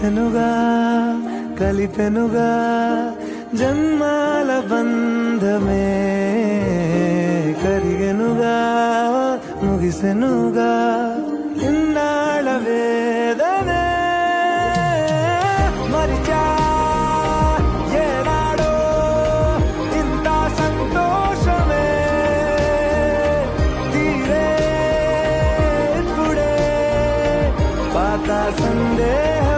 కలిసెనుగా కలిపెనుగా జన్మాల బంధమే కరిగెనుగా ముగిసెనుగా ఇన్నాళ్ళ వేదనే మరిచా ఏనాడో ఇంత సంతోషమే తీరే ఇప్పుడే పాత సందేహ